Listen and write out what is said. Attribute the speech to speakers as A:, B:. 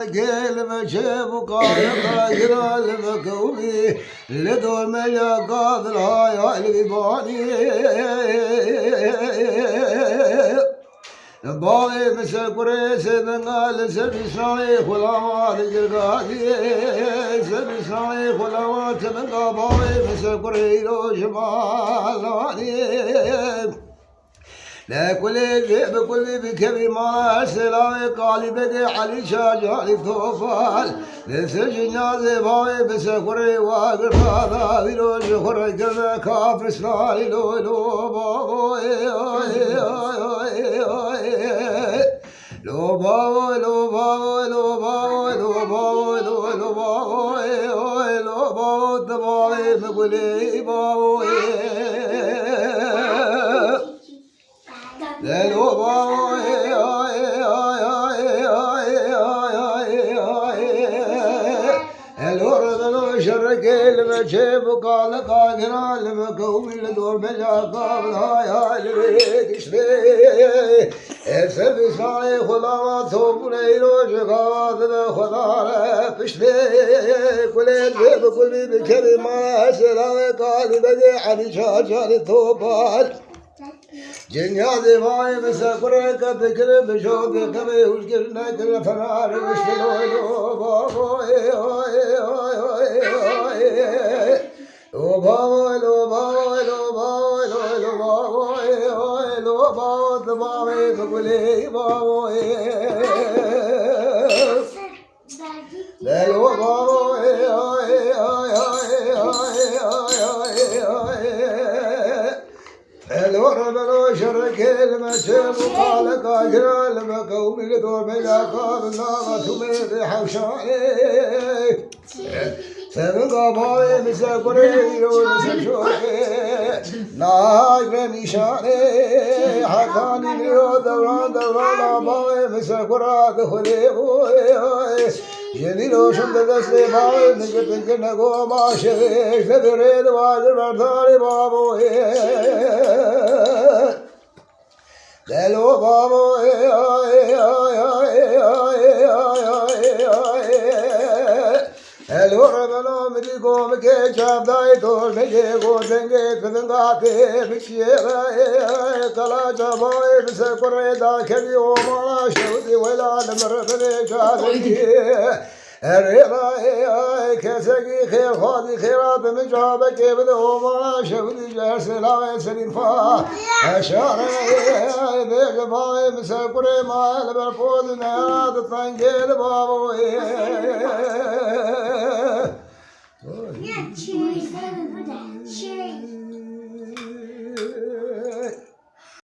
A: Gelme çabuk gelme kavmi le dolmaya kadar hayal bani Bağı mesel kurese dengal sebisani khulama dirgadi sebisani khulama temga bağı mesel kureyro jmalani لا كل بكل بكبي ما سلاوي قالي بدي علي شاجع ثوفال لسجن يازي باوي بسكري واقر هذا ويروج خرج كذا كافر سلالي لو لو باوي لو باوي لو باوي لو باوي لو باوي لو لو باوي لو باوي دباوي مقولي باوي Hello, شركيل مشيب قال قاهرا لمكوم الدور بلا قابل هاي البيت شبيه سبي صاي خلاما ثوب ليلو شقاط خضار بشبيه كل البيب كل بكري ما سلاوي قال بدي علي شاشة ثوبال Cengaze vay mesafre kapıkre beşoge kabe huşgirne kre fenar vişloylo baboy oy oy oy oy lo baboy lo baboy lo baboy lo baboy oy lo baboy baboy kule baboy lo baboy oy oy oy oy Hello, Rabbi, Sharakel, Mashem, Malaka, Hiral, Mako, Milidor, Melaka, Lava, Tume, the Haushai. Seven Gaboy, Mr. Correo, Nagre, Shane, Hakani, the Randa, Boy, Mr. Cora, the Holy. Yenilo shunda dasle baal nige nago maashe the red water vardari babo Hello babo Hello rabano meri go meke chabdai tor mege go denge kadanga ke bichiye kala chaboy bise kore da kheli o mala shudi wala namrade chadi Erela kesegi khair khadi khairat mujab ke bde o mala shudi jasla serin fa ashara beg boy bise kore mal ber pod nad tangel babo
B: Yeah, cheers.